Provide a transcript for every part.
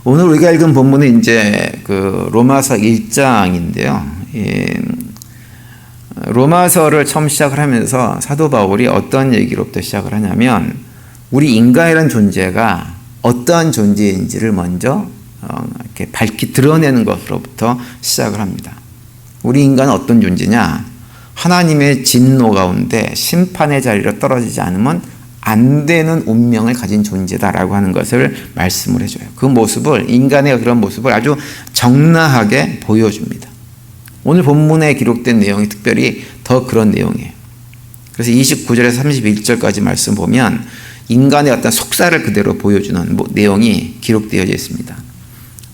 오늘 우리가 읽은 본문은 이제 그 로마서 1장인데요. 로마서를 처음 시작을 하면서 사도 바울이 어떤 얘기로부터 시작을 하냐면 우리 인간이라는 존재가 어떠한 존재인지를 먼저 이렇게 밝히 드러내는 것으로부터 시작을 합니다. 우리 인간은 어떤 존재냐? 하나님의 진노 가운데 심판의 자리로 떨어지지 않으면 안 되는 운명을 가진 존재다라고 하는 것을 말씀을 해줘요. 그 모습을, 인간의 그런 모습을 아주 적나하게 보여줍니다. 오늘 본문에 기록된 내용이 특별히 더 그런 내용이에요. 그래서 29절에서 31절까지 말씀 보면 인간의 어떤 속사를 그대로 보여주는 내용이 기록되어 있습니다.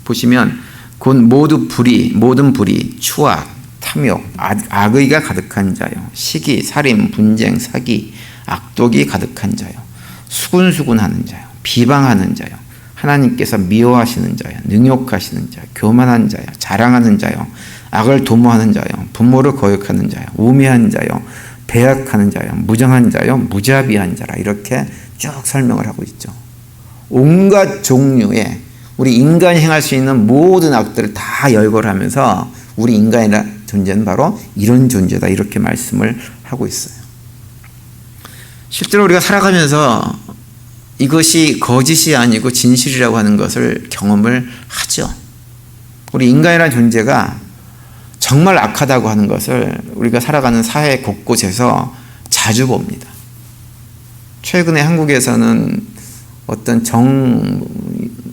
보시면 곧 모든 불의, 추악, 탐욕, 악의가 가득한 자요, 시기, 살인, 분쟁, 사기, 악독이 가득한 자요, 수군수군하는 자요, 비방하는 자요, 하나님께서 미워하시는 자요, 능욕하시는 자요, 교만한 자요, 자랑하는 자요, 악을 도모하는 자요, 부모를 거역하는 자요, 우매한 자요, 배약하는 자요, 무정한 자요, 무자비한 자라, 이렇게 쭉 설명을 하고 있죠. 온갖 종류의 우리 인간이 행할 수 있는 모든 악들을 다 열거하면서 우리 인간이라는 존재는 바로 이런 존재다, 이렇게 말씀을 하고 있어요. 실제로 우리가 살아가면서 이것이 거짓이 아니고 진실이라고 하는 것을 경험을 하죠. 우리 인간이라는 존재가 정말 악하다고 하는 것을 우리가 살아가는 사회 곳곳에서 자주 봅니다. 최근에 한국에서는 어떤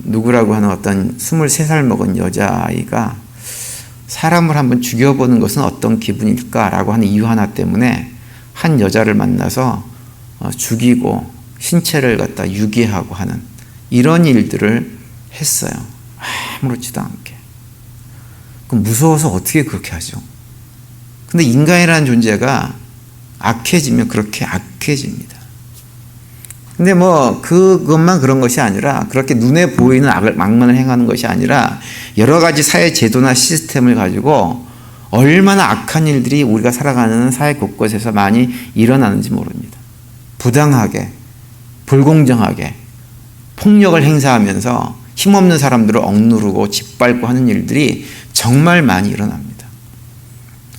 누구라고 하는 어떤 23살 먹은 여자아이가 사람을 한번 죽여보는 것은 어떤 기분일까라고 하는 이유 하나 때문에 한 여자를 만나서 죽이고 신체를 갖다 유기하고 하는 이런 일들을 했어요. 아무렇지도 않게. 그럼 무서워서 어떻게 그렇게 하죠? 근데 인간이라는 존재가 악해지면 그렇게 악해집니다. 근데 그것만 그런 것이 아니라 그렇게 눈에 보이는 악만을 행하는 것이 아니라 여러 가지 사회 제도나 시스템을 가지고 얼마나 악한 일들이 우리가 살아가는 사회 곳곳에서 많이 일어나는지 모릅니다. 부당하게, 불공정하게, 폭력을 행사하면서 힘없는 사람들을 억누르고 짓밟고 하는 일들이 정말 많이 일어납니다.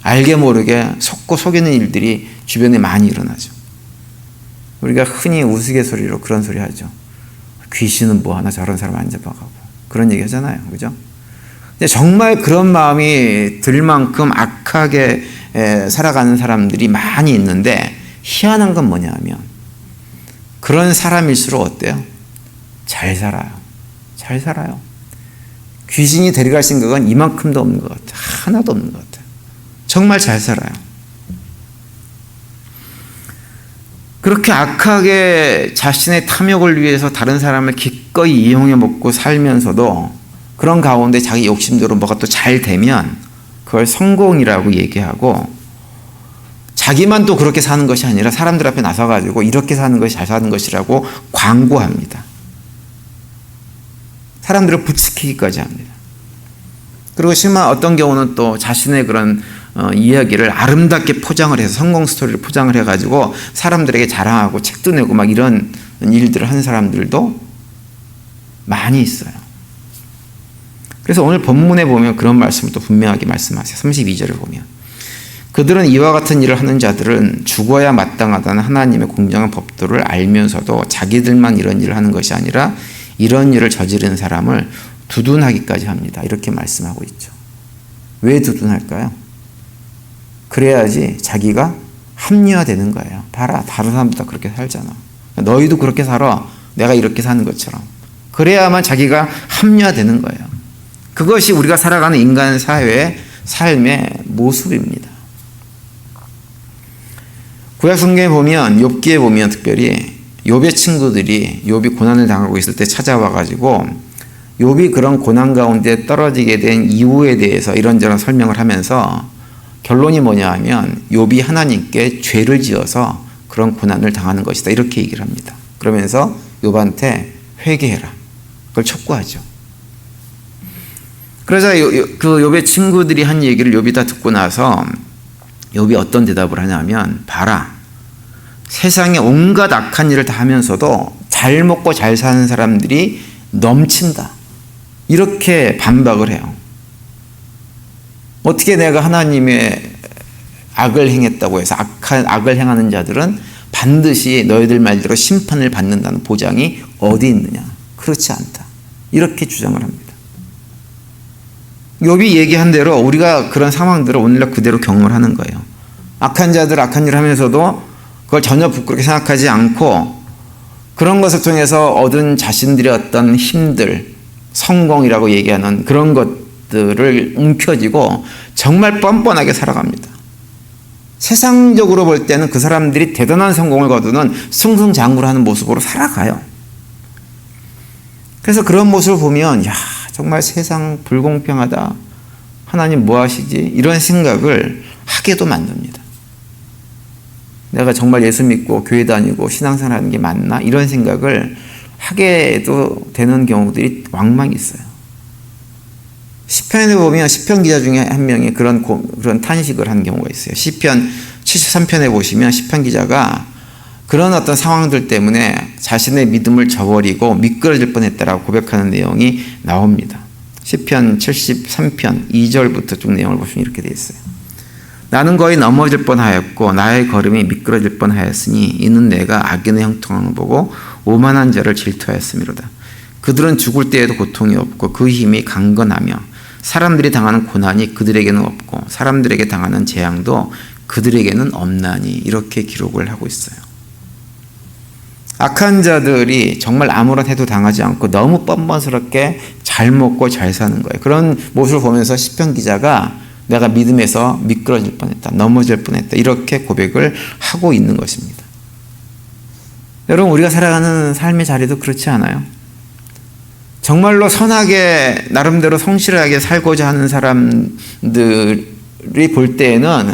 알게 모르게 속고 속이는 일들이 주변에 많이 일어나죠. 우리가 흔히 우스갯소리로 그런 소리 하죠. 귀신은 뭐하나 저런 사람 안 잡아가고 그런 얘기 하잖아요. 그죠? 근데 정말 그런 마음이 들 만큼 악하게 살아가는 사람들이 많이 있는데 희한한 건 뭐냐 하면 그런 사람일수록 어때요? 잘 살아요. 잘 살아요. 귀신이 데려갈 생각은 이만큼도 없는 것 같아요. 하나도 없는 것 같아요. 정말 잘 살아요. 그렇게 악하게 자신의 탐욕을 위해서 다른 사람을 기꺼이 이용해 먹고 살면서도 그런 가운데 자기 욕심대로 뭐가 또 잘 되면 그걸 성공이라고 얘기하고 자기만 또 그렇게 사는 것이 아니라 사람들 앞에 나서가지고 이렇게 사는 것이 잘 사는 것이라고 광고합니다. 사람들을 부추기기까지 합니다. 그리고 심한 어떤 경우는 또 자신의 그런 이야기를 아름답게 포장을 해서 성공 스토리를 포장을 해가지고 사람들에게 자랑하고 책도 내고 막 이런 일들을 하는 사람들도 많이 있어요. 그래서 오늘 본문에 보면 그런 말씀을 또 분명하게 말씀하세요. 32절을 보면 그들은 이와 같은 일을 하는 자들은 죽어야 마땅하다는 하나님의 공정한 법도를 알면서도 자기들만 이런 일을 하는 것이 아니라 이런 일을 저지르는 사람을 두둔하기까지 합니다. 이렇게 말씀하고 있죠. 왜 두둔할까요? 그래야지 자기가 합리화되는 거예요. 봐라, 다른 사람도 다 그렇게 살잖아. 너희도 그렇게 살아. 내가 이렇게 사는 것처럼. 그래야만 자기가 합리화되는 거예요. 그것이 우리가 살아가는 인간 사회의 삶의 모습입니다. 구약 성경에 보면 욥기에 보면 특별히 욥의 친구들이 욥이 고난을 당하고 있을 때 찾아와가지고 욥이 그런 고난 가운데 떨어지게 된 이유에 대해서 이런저런 설명을 하면서 결론이 뭐냐 하면 욥이 하나님께 죄를 지어서 그런 고난을 당하는 것이다, 이렇게 얘기를 합니다. 그러면서 욥한테 회개해라, 그걸 촉구하죠. 그러자 그 욥의 친구들이 한 얘기를 욥이 다 듣고 나서 욥이 어떤 대답을 하냐면 봐라, 세상에 온갖 악한 일을 다 하면서도 잘 먹고 잘 사는 사람들이 넘친다. 이렇게 반박을 해요. 어떻게 내가 하나님의 악을 행했다고 해서 악을 행하는 자들은 반드시 너희들 말대로 심판을 받는다는 보장이 어디 있느냐? 그렇지 않다. 이렇게 주장을 합니다. 욥이 얘기한 대로 우리가 그런 상황들을 오늘날 그대로 경험을 하는 거예요. 악한 자들 악한 일을 하면서도 그걸 전혀 부끄럽게 생각하지 않고 그런 것을 통해서 얻은 자신들의 어떤 힘들, 성공이라고 얘기하는 그런 것들을 움켜쥐고 정말 뻔뻔하게 살아갑니다. 세상적으로 볼 때는 그 사람들이 대단한 성공을 거두는 승승장구하는 모습으로 살아가요. 그래서 그런 모습을 보면 야, 정말 세상 불공평하다. 하나님 뭐 하시지? 이런 생각을 하게도 만듭니다. 내가 정말 예수 믿고 교회 다니고 신앙생활 하는 게 맞나? 이런 생각을 하게도 되는 경우들이 왕왕 있어요. 시편에 보면 시편 기자 중에 한 명이 그런 탄식을 한 경우가 있어요. 시편 73편에 보시면 시편 기자가 그런 어떤 상황들 때문에 자신의 믿음을 저버리고 미끄러질 뻔했다라고 고백하는 내용이 나옵니다. 시편 73편 2절부터 쭉 내용을 보시면 이렇게 되어 있어요. 나는 거의 넘어질 뻔하였고 나의 걸음이 미끄러질 뻔하였으니 이는 내가 악인의 형통함을 보고 오만한 자를 질투하였음이로다. 그들은 죽을 때에도 고통이 없고 그 힘이 강건하며 사람들이 당하는 고난이 그들에게는 없고 사람들에게 당하는 재앙도 그들에게는 없나니 이렇게 기록을 하고 있어요. 악한 자들이 정말 아무런 해도 당하지 않고 너무 뻔뻔스럽게 잘 먹고 잘 사는 거예요. 그런 모습을 보면서 시편 기자가 내가 믿음에서 미끄러질 뻔했다, 넘어질 뻔했다 이렇게 고백을 하고 있는 것입니다. 여러분 우리가 살아가는 삶의 자리도 그렇지 않아요? 정말로 선하게 나름대로 성실하게 살고자 하는 사람들이 볼 때에는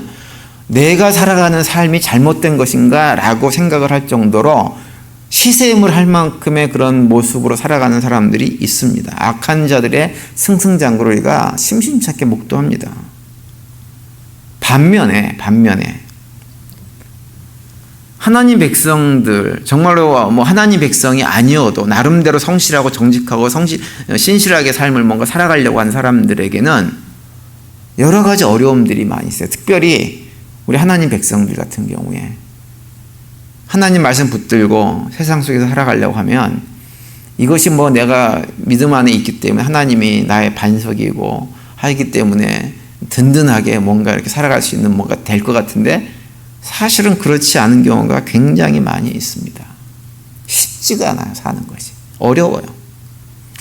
내가 살아가는 삶이 잘못된 것인가 라고 생각을 할 정도로 시샘을 할 만큼의 그런 모습으로 살아가는 사람들이 있습니다. 악한 자들의 승승장구를 우리가 심심찮게 목도합니다. 반면에 하나님 백성들 정말로 뭐 하나님 백성이 아니어도 나름대로 성실하고 정직하고 신실하게 삶을 뭔가 살아가려고 하는 사람들에게는 여러 가지 어려움들이 많이 있어요. 특별히 우리 하나님 백성들 같은 경우에 하나님 말씀 붙들고 세상 속에서 살아가려고 하면 이것이 뭐 내가 믿음 안에 있기 때문에 하나님이 나의 반석이고 하기 때문에 든든하게 뭔가 이렇게 살아갈 수 있는 뭔가 될 것 같은데 사실은 그렇지 않은 경우가 굉장히 많이 있습니다. 쉽지가 않아요. 사는 것이. 어려워요.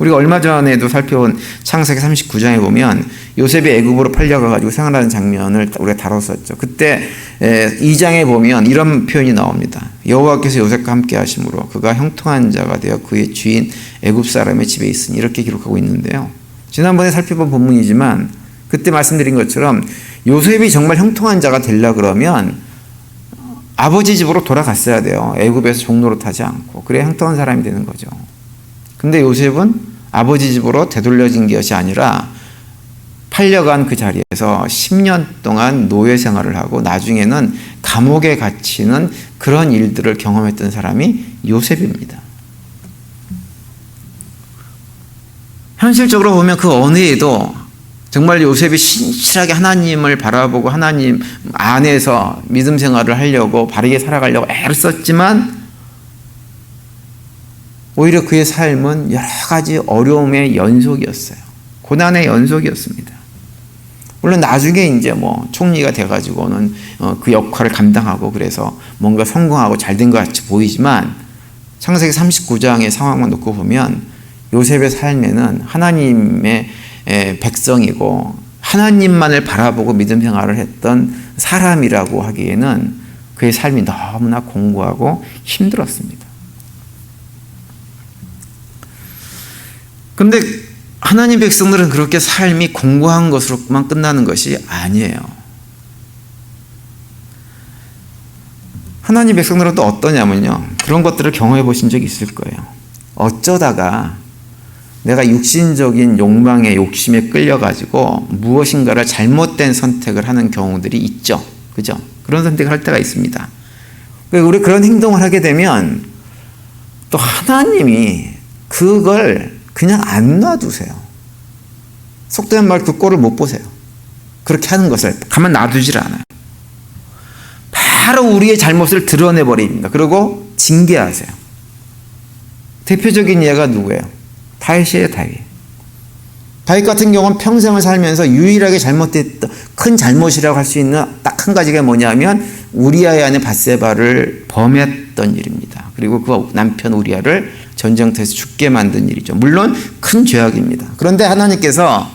우리가 얼마 전에도 살펴본 창세기 39장에 보면 요셉이 애굽으로 팔려가지고 생활하는 장면을 우리가 다뤘었죠. 그때 2장에 보면 이런 표현이 나옵니다. 여호와께서 요셉과 함께 하심으로 그가 형통한 자가 되어 그의 주인 애굽 사람의 집에 있으니 이렇게 기록하고 있는데요. 지난번에 살펴본 본문이지만 그때 말씀드린 것처럼 요셉이 정말 형통한 자가 되려고 그러면 아버지 집으로 돌아갔어야 돼요. 애굽에서 종노릇 하지 않고. 그래야 형통한 사람이 되는 거죠. 근데 요셉은 아버지 집으로 되돌려진 것이 아니라 팔려간 그 자리에서 10년 동안 노예 생활을 하고 나중에는 감옥에 갇히는 그런 일들을 경험했던 사람이 요셉입니다. 현실적으로 보면 그 어느 해도 정말 요셉이 신실하게 하나님을 바라보고 하나님 안에서 믿음 생활을 하려고 바르게 살아가려고 애를 썼지만 오히려 그의 삶은 여러 가지 어려움의 연속이었어요. 고난의 연속이었습니다. 물론 나중에 이제 뭐 총리가 돼가지고는 그 역할을 감당하고 그래서 뭔가 성공하고 잘된 것 같이 보이지만 창세기 39장의 상황만 놓고 보면 요셉의 삶에는 하나님의 백성이고 하나님만을 바라보고 믿음 생활을 했던 사람이라고 하기에는 그의 삶이 너무나 공고하고 힘들었습니다. 그런데 하나님 백성들은 그렇게 삶이 공고한 것으로만 끝나는 것이 아니에요. 하나님 백성들은 또 어떠냐면요. 그런 것들을 경험해 보신 적이 있을 거예요. 어쩌다가 내가 육신적인 욕망에 욕심에 끌려가지고 무엇인가를 잘못된 선택을 하는 경우들이 있죠. 그죠? 그런 선택을 할 때가 있습니다. 우리 그런 행동을 하게 되면 또 하나님이 그걸 그냥 안 놔두세요. 속된 말 그 꼴을 못 보세요. 그렇게 하는 것을 가만 놔두질 않아요. 바로 우리의 잘못을 드러내버립니다. 그리고 징계하세요. 대표적인 예가 누구예요? 다윗이에요, 다윗. 다윗 같은 경우는 평생을 살면서 유일하게 잘못됐던, 큰 잘못이라고 할 수 있는 딱 한 가지가 뭐냐면 우리아의 아내 밧세바를 범했던 일입니다. 그리고 그 남편 우리아를 전쟁터에서 죽게 만든 일이죠. 물론 큰 죄악입니다. 그런데 하나님께서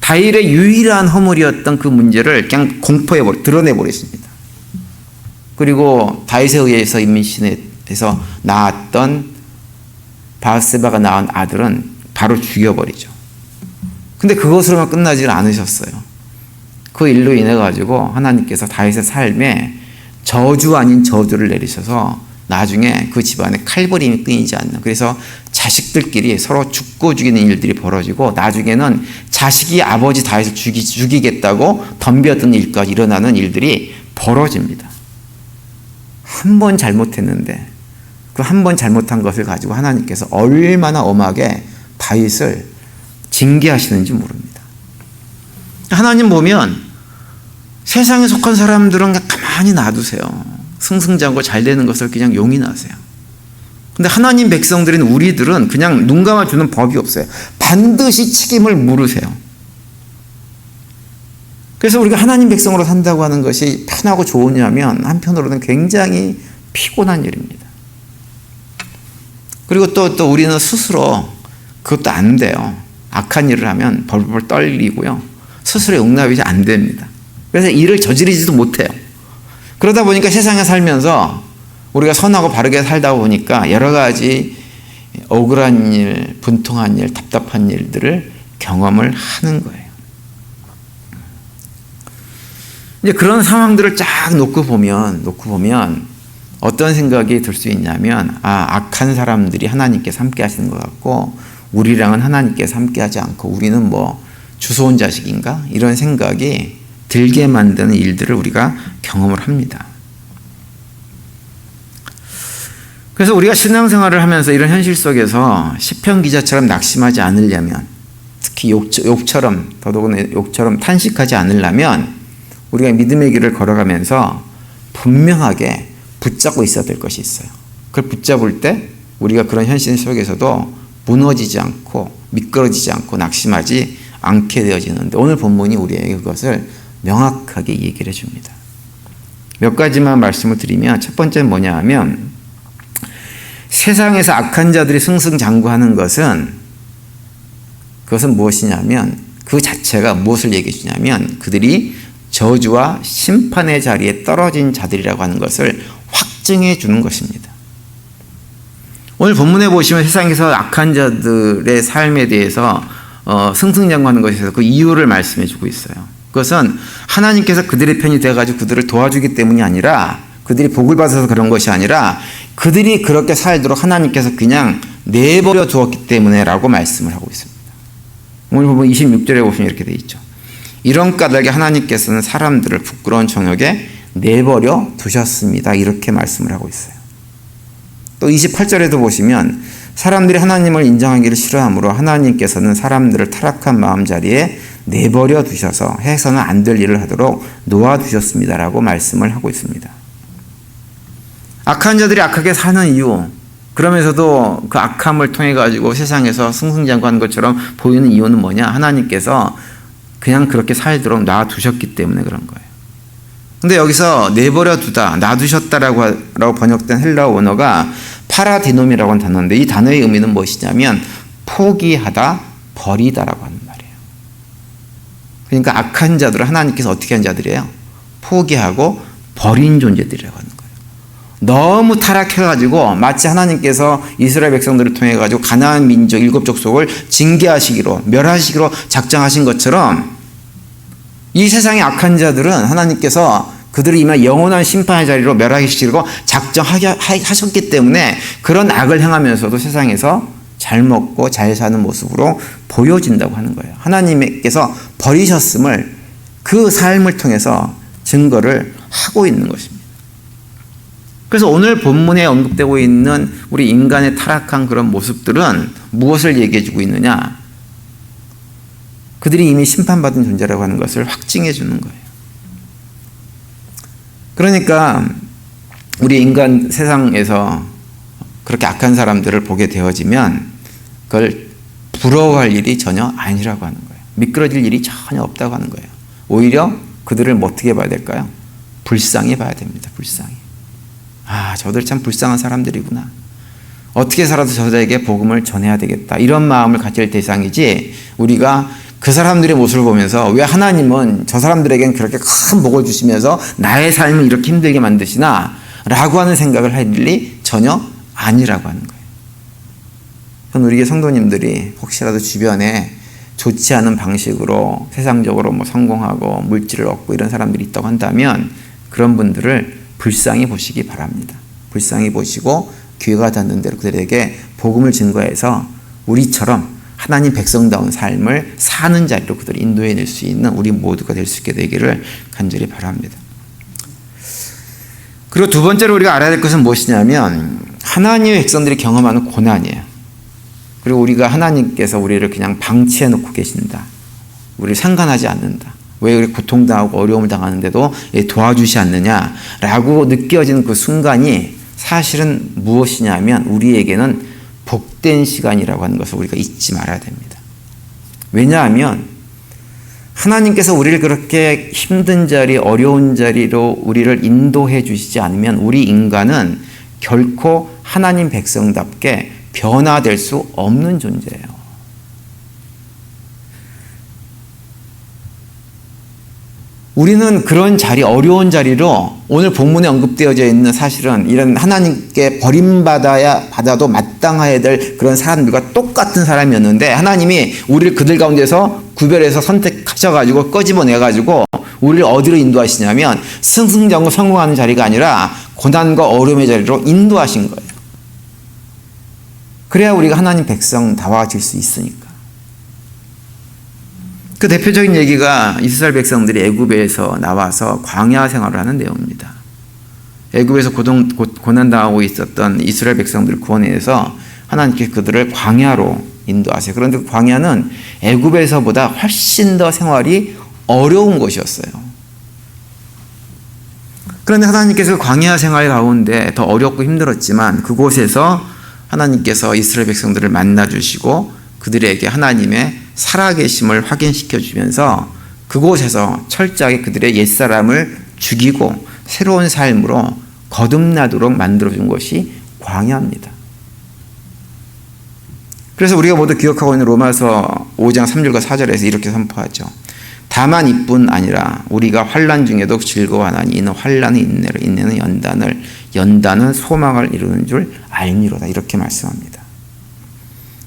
다윗의 유일한 허물이었던 그 문제를 그냥 드러내버리십니다. 그리고 다윗에 의해서 임신해서 낳았던 밧세바가 낳은 아들은 바로 죽여버리죠. 근데 그것으로만 끝나지 않으셨어요. 그 일로 인해 가지고 하나님께서 다윗의 삶에 저주 아닌 저주를 내리셔서 나중에 그 집안에 칼버림이 끊이지 않는, 그래서 자식들끼리 서로 죽고 죽이는 일들이 벌어지고 나중에는 자식이 아버지 다윗을 죽이겠다고 덤벼든 일까지 일어나는 일들이 벌어집니다. 한 번 잘못했는데 그 한 번 잘못한 것을 가지고 하나님께서 얼마나 엄하게 다윗을 징계하시는지 모릅니다. 하나님 보면 세상에 속한 사람들은 그냥 가만히 놔두세요. 승승장구 잘 되는 것을 그냥 용인하세요. 근데 하나님 백성들인 우리들은 그냥 눈 감아주는 법이 없어요. 반드시 책임을 물으세요. 그래서 우리가 하나님 백성으로 산다고 하는 것이 편하고 좋으냐면 한편으로는 굉장히 피곤한 일입니다. 그리고 또 우리는 스스로 그것도 안 돼요. 악한 일을 하면 벌벌 떨리고요. 스스로 용납이 안 됩니다. 그래서 일을 저지르지도 못해요. 그러다 보니까 세상에 살면서 우리가 선하고 바르게 살다 보니까 여러 가지 억울한 일, 분통한 일, 답답한 일들을 경험을 하는 거예요. 이제 그런 상황들을 쫙 놓고 보면 어떤 생각이 들 수 있냐면, 악한 사람들이 하나님께서 함께 하시는 것 같고 우리랑은 하나님께서 함께 하지 않고 우리는 뭐 주워온 자식인가? 이런 생각이 들게 만드는 일들을 우리가 경험을 합니다. 그래서 우리가 신앙생활을 하면서 이런 현실 속에서 시편 기자처럼 낙심하지 않으려면, 특히 욕처럼, 더더군다나 욕처럼 탄식하지 않으려면 우리가 믿음의 길을 걸어가면서 분명하게 붙잡고 있어야 될 것이 있어요. 그걸 붙잡을 때 우리가 그런 현실 속에서도 무너지지 않고 미끄러지지 않고 낙심하지 않게 되어지는데, 오늘 본문이 우리에게 그것을 명확하게 얘기를 해줍니다. 몇 가지만 말씀을 드리면, 첫 번째는 뭐냐 하면, 세상에서 악한 자들이 승승장구하는 것은, 그것은 무엇이냐면, 그 자체가 무엇을 얘기해 주냐면 그들이 저주와 심판의 자리에 떨어진 자들이라고 하는 것을 확증해 주는 것입니다. 오늘 본문에 보시면 세상에서 악한 자들의 삶에 대해서 승승장구하는 것에 대해서 그 이유를 말씀해 주고 있어요. 그것은 하나님께서 그들의 편이 되어가지고 그들을 도와주기 때문이 아니라, 그들이 복을 받아서 그런 것이 아니라 그들이 그렇게 살도록 하나님께서 그냥 내버려 두었기 때문에라고 말씀을 하고 있습니다. 오늘 보면 26절에 보시면 이렇게 되어 있죠. 이런 까닭에 하나님께서는 사람들을 부끄러운 정욕에 내버려 두셨습니다. 이렇게 말씀을 하고 있어요. 또 28절에도 보시면 사람들이 하나님을 인정하기를 싫어하므로 하나님께서는 사람들을 타락한 마음자리에 내버려 두셔서 해서는 안 될 일을 하도록 놓아두셨습니다라고 말씀을 하고 있습니다. 악한 자들이 악하게 사는 이유, 그러면서도 그 악함을 통해 가지고 세상에서 승승장구하는 것처럼 보이는 이유는 뭐냐? 하나님께서 그냥 그렇게 살도록 놔두셨기 때문에 그런 거예요. 근데 여기서 내버려 두다, 놔두셨다라고 번역된 헬라어 원어가 파라디놈이라고 하는 단어인데, 이 단어의 의미는 무엇이냐면 포기하다, 버리다라고 하는 말이에요. 그러니까 악한 자들은 하나님께서 어떻게 한 자들이에요? 포기하고 버린 존재들이라고 하는 거예요. 너무 타락해가지고 마치 하나님께서 이스라엘 백성들을 통해 가지고 가나안 민족 7족속을 징계하시기로, 멸하시기로 작정하신 것처럼 이 세상의 악한 자들은 하나님께서 그들을 이만 영원한 심판의 자리로 멸하시기로 작정하셨기 때문에 그런 악을 행하면서도 세상에서 잘 먹고 잘 사는 모습으로 보여진다고 하는 거예요. 하나님께서 버리셨음을 그 삶을 통해서 증거를 하고 있는 것입니다. 그래서 오늘 본문에 언급되고 있는 우리 인간의 타락한 그런 모습들은 무엇을 얘기해 주고 있느냐? 그들이 이미 심판받은 존재라고 하는 것을 확증해 주는 거예요. 그러니까 우리 인간 세상에서 그렇게 악한 사람들을 보게 되어지면 그걸 부러워할 일이 전혀 아니라고 하는 거예요. 미끄러질 일이 전혀 없다고 하는 거예요. 오히려 그들을 어떻게 봐야 될까요? 불쌍히 봐야 됩니다. 불쌍히. 저들 참 불쌍한 사람들이구나. 어떻게 살아도 저들에게 복음을 전해야 되겠다. 이런 마음을 가질 대상이지, 우리가 그 사람들의 모습을 보면서 왜 하나님은 저 사람들에겐 그렇게 큰 복을 주시면서 나의 삶을 이렇게 힘들게 만드시나 라고 하는 생각을 할 일이 전혀 아니라고 하는 거예요. 저는 우리 성도님들이 혹시라도 주변에 좋지 않은 방식으로 세상적으로 성공하고 물질을 얻고 이런 사람들이 있다고 한다면 그런 분들을 불쌍히 보시기 바랍니다. 불쌍히 보시고 기회가 닿는 대로 그들에게 복음을 증거해서 우리처럼 하나님 백성다운 삶을 사는 자리로 그들을 인도해낼 수 있는 우리 모두가 될 수 있게 되기를 간절히 바랍니다. 그리고 두 번째로 우리가 알아야 될 것은 무엇이냐면 하나님의 백성들이 경험하는 고난이에요. 그리고 우리가 하나님께서 우리를 그냥 방치해 놓고 계신다. 우리를 상관하지 않는다. 왜 우리 고통당하고 어려움을 당하는데도 도와주지 않느냐라고 느껴지는 그 순간이 사실은 무엇이냐면 우리에게는 복된 시간이라고 하는 것을 우리가 잊지 말아야 됩니다. 왜냐하면 하나님께서 우리를 그렇게 힘든 자리, 어려운 자리로 우리를 인도해 주시지 않으면 우리 인간은 결코 하나님 백성답게 변화될 수 없는 존재예요. 우리는 그런 자리, 어려운 자리로 오늘 본문에 언급되어져 있는 사실은 이런 하나님께 버림받아도 마땅해야 될 그런 사람들과 똑같은 사람이었는데 하나님이 우리를 그들 가운데서 구별해서 선택하셔가지고 끄집어내가지고 우리를 어디로 인도하시냐면 승승장구 성공하는 자리가 아니라 고난과 어려움의 자리로 인도하신 거예요. 그래야 우리가 하나님 백성다워질 수 있으니까. 그 대표적인 얘기가 이스라엘 백성들이 애굽에서 나와서 광야 생활을 하는 내용입니다. 애굽에서 고난당하고 있었던 이스라엘 백성들을 구원해서 하나님께서 그들을 광야로 인도하세요. 그런데 그 광야는 애굽에서보다 훨씬 더 생활이 어려운 곳이었어요. 그런데 하나님께서 광야 생활 가운데 더 어렵고 힘들었지만 그곳에서 하나님께서 이스라엘 백성들을 만나주시고 그들에게 하나님의 살아계심을 확인시켜 주면서 그곳에서 철저하게 그들의 옛사람을 죽이고 새로운 삶으로 거듭나도록 만들어준 것이 광야입니다. 그래서 우리가 모두 기억하고 있는 로마서 5장 3절과 4절에서 이렇게 선포하죠. 다만 이뿐 아니라 우리가 환난 중에도 즐거워하나니 이는 환난은 인내를, 인내는 연단을, 연단은 소망을 이루는 줄 알미로다. 이렇게 말씀합니다.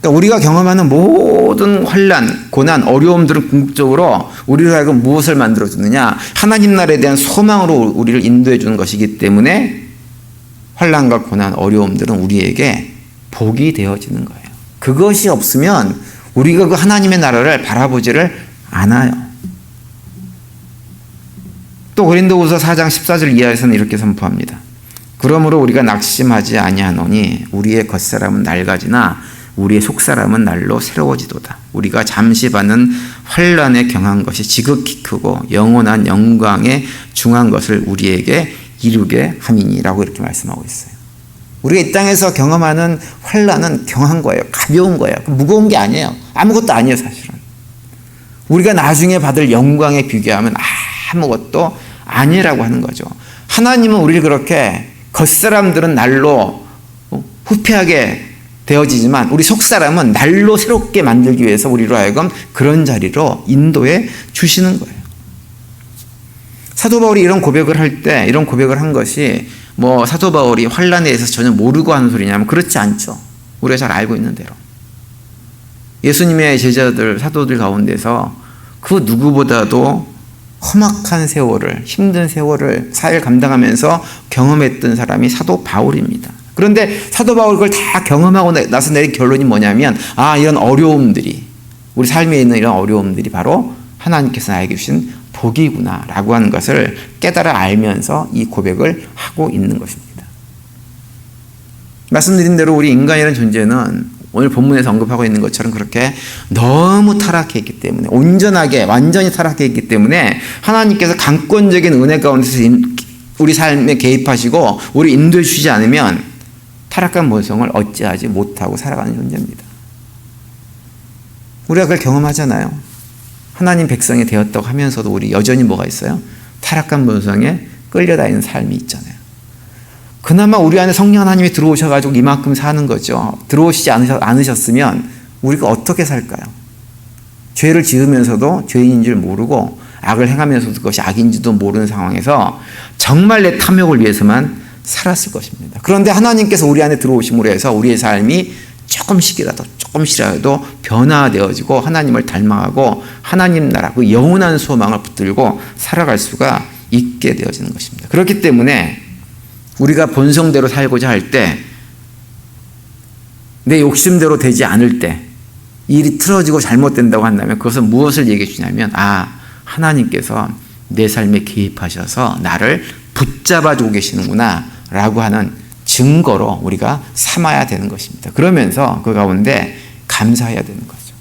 그러니까 우리가 경험하는 모든 환난, 고난, 어려움들은 궁극적으로 우리로 하여금 무엇을 만들어주느냐? 하나님 나라에 대한 소망으로 우리를 인도해 주는 것이기 때문에 환난과 고난, 어려움들은 우리에게 복이 되어지는 거예요. 그것이 없으면 우리가 그 하나님의 나라를 바라보지를 않아요. 또 고린도후서 4장 14절 이하에서는 이렇게 선포합니다. 그러므로 우리가 낙심하지 아니하노니 우리의 겉사람은 낡아지나 우리의 속사람은 날로 새로워지도다. 우리가 잠시 받는 환난에 경한 것이 지극히 크고 영원한 영광에 중한 것을 우리에게 이루게 함이니라고 이렇게 말씀하고 있어요. 우리가 이 땅에서 경험하는 환난은 경한 거예요. 가벼운 거예요. 무거운 게 아니에요. 아무것도 아니에요, 사실은. 우리가 나중에 받을 영광에 비교하면 아무것도 아니라고 하는 거죠. 하나님은 우리를 그렇게 겉사람들은 날로 후패하게 되어지지만 우리 속사람은 날로 새롭게 만들기 위해서 우리로 하여금 그런 자리로 인도해 주시는 거예요. 사도 바울이 이런 고백을 할 때 이런 고백을 한 것이 사도 바울이 환난에 대해서 전혀 모르고 하는 소리냐면 그렇지 않죠. 우리가 잘 알고 있는 대로. 예수님의 제자들, 사도들 가운데서 그 누구보다도 험악한 세월을, 힘든 세월을 사회를 감당하면서 경험했던 사람이 사도 바울입니다. 그런데 사도 바울 그걸 다 경험하고 나서 내린 결론이 뭐냐면 이런 어려움들이, 우리 삶에 있는 이런 어려움들이 바로 하나님께서 나에게 주신 복이구나 라고 하는 것을 깨달아 알면서 이 고백을 하고 있는 것입니다. 말씀드린 대로 우리 인간이라는 존재는 오늘 본문에서 언급하고 있는 것처럼 그렇게 너무 타락했기 때문에, 온전하게 완전히 타락했기 때문에 하나님께서 강권적인 은혜 가운데서 우리 삶에 개입하시고 우리 인도해 주시지 않으면 타락한 본성을 어찌하지 못하고 살아가는 존재입니다. 우리가 그걸 경험하잖아요. 하나님 백성이 되었다고 하면서도 우리 여전히 뭐가 있어요? 타락한 본성에 끌려다니는 삶이 있잖아요. 그나마 우리 안에 성령 하나님이 들어오셔가지고 이만큼 사는 거죠. 들어오시지 않으셨으면 우리가 어떻게 살까요? 죄를 지으면서도 죄인인 줄 모르고 악을 행하면서도 그것이 악인지도 모르는 상황에서 정말 내 탐욕을 위해서만 살았을 것입니다. 그런데 하나님께서 우리 안에 들어오심으로 해서 우리의 삶이 조금씩이라도 변화되어지고 하나님을 닮아가고 하나님 나라, 그 영원한 소망을 붙들고 살아갈 수가 있게 되어지는 것입니다. 그렇기 때문에 우리가 본성대로 살고자 할 때, 내 욕심대로 되지 않을 때, 일이 틀어지고 잘못된다고 한다면 그것은 무엇을 얘기해 주냐면, 하나님께서 내 삶에 개입하셔서 나를 붙잡아주고 계시는구나 라고 하는 증거로 우리가 삼아야 되는 것입니다. 그러면서 그 가운데 감사해야 되는 거죠.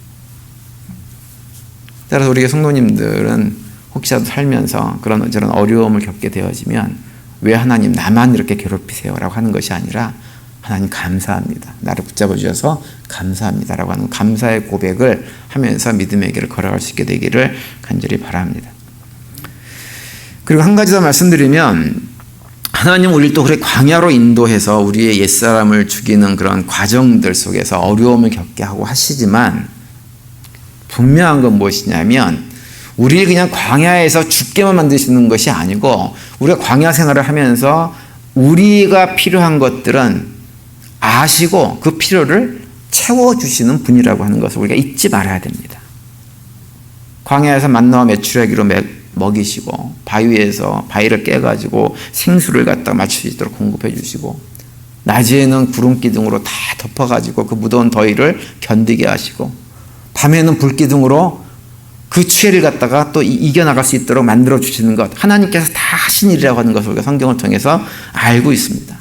따라서 우리 성도님들은 혹시라도 살면서 그런 저런 어려움을 겪게 되어지면 왜 하나님 나만 이렇게 괴롭히세요? 라고 하는 것이 아니라 하나님 감사합니다. 나를 붙잡아 주셔서 감사합니다. 라고 하는 감사의 고백을 하면서 믿음의 길을 걸어갈 수 있게 되기를 간절히 바랍니다. 그리고 한 가지 더 말씀드리면, 하나님 우리를 또 그렇게 광야로 인도해서 우리의 옛사람을 죽이는 그런 과정들 속에서 어려움을 겪게 하고 하시지만, 분명한 건 무엇이냐면 우리를 그냥 광야에서 죽게만 만드시는 것이 아니고, 우리가 광야 생활을 하면서 우리가 필요한 것들은 아시고 그 필요를 채워주시는 분이라고 하는 것을 우리가 잊지 말아야 됩니다. 광야에서 만나와 메추라기로 먹이시고, 바위에서 바위를 깨가지고 생수를 갖다 마실 수 있도록 공급해 주시고, 낮에는 구름기둥으로 다 덮어가지고 그 무더운 더위를 견디게 하시고, 밤에는 불기둥으로 그 추위를 갖다가 또 이겨나갈 수 있도록 만들어 주시는 것, 하나님께서 다 하신 일이라고 하는 것을 우리가 성경을 통해서 알고 있습니다.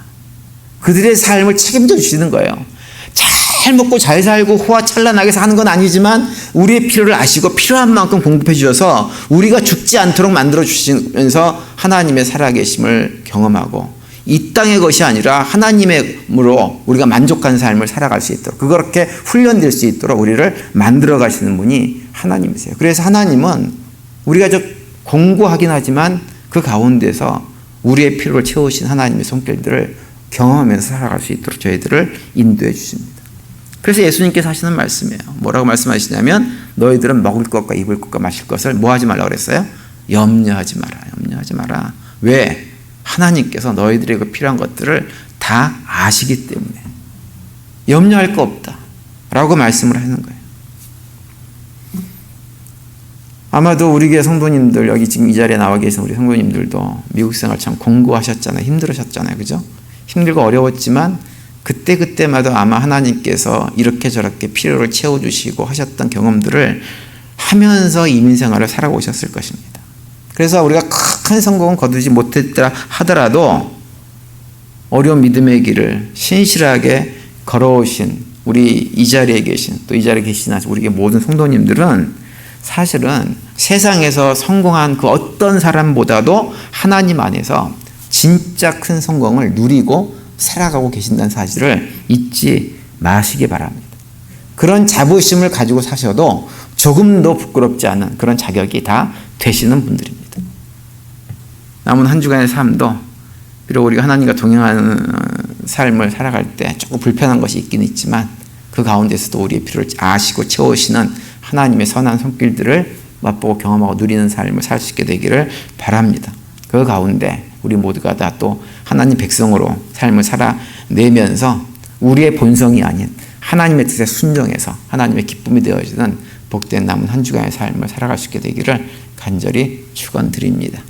그들의 삶을 책임져 주시는 거예요. 잘 먹고 잘 살고 호화찬란하게 사는 건 아니지만 우리의 필요를 아시고 필요한 만큼 공급해 주셔서 우리가 죽지 않도록 만들어 주시면서 하나님의 살아계심을 경험하고, 이 땅의 것이 아니라 하나님으로 우리가 만족한 삶을 살아갈 수 있도록, 그렇게 훈련될 수 있도록 우리를 만들어 가시는 분이 하나님이세요. 그래서 하나님은 우리가 공고하긴 하지만 그 가운데서 우리의 필요를 채우신 하나님의 손길들을 경험하면서 살아갈 수 있도록 저희들을 인도해 주십니다. 그래서 예수님께서 하시는 말씀이에요. 뭐라고 말씀하시냐면, 너희들은 먹을 것과 입을 것과 마실 것을 뭐 하지 말라고 그랬어요? 염려하지 마라. 염려하지 마라. 왜? 하나님께서 너희들에게 필요한 것들을 다 아시기 때문에 염려할 거 없다 라고 말씀을 하는 거예요. 아마도 우리 교회 성도님들, 여기 지금 이 자리에 나와 계신 우리 성도님들도 미국 생활 참 공고하셨잖아요. 힘들으셨잖아요. 그죠? 힘들고 어려웠지만 그때마다 아마 하나님께서 이렇게 저렇게 필요를 채워주시고 하셨던 경험들을 하면서 이민생활을 살아오셨을 것입니다. 그래서 우리가 큰 성공은 거두지 못했다 하더라도 어려운 믿음의 길을 신실하게 걸어오신 우리 이 자리에 계신, 또 이 자리에 계신 우리 모든 성도님들은 사실은 세상에서 성공한 그 어떤 사람보다도 하나님 안에서 진짜 큰 성공을 누리고 살아가고 계신다는 사실을 잊지 마시기 바랍니다. 그런 자부심을 가지고 사셔도 조금도 부끄럽지 않은 그런 자격이 다 되시는 분들입니다. 남은 한 주간의 삶도 비록 우리가 하나님과 동행하는 삶을 살아갈 때 조금 불편한 것이 있긴 있지만, 그 가운데서도 우리의 필요를 아시고 채우시는 하나님의 선한 손길들을 맛보고 경험하고 누리는 삶을 살 수 있게 되기를 바랍니다. 그 가운데 우리 모두가 다 또 하나님 백성으로 삶을 살아내면서 우리의 본성이 아닌 하나님의 뜻에 순종해서 하나님의 기쁨이 되어지는 복된 남은 한 주간의 삶을 살아갈 수 있게 되기를 간절히 축원드립니다.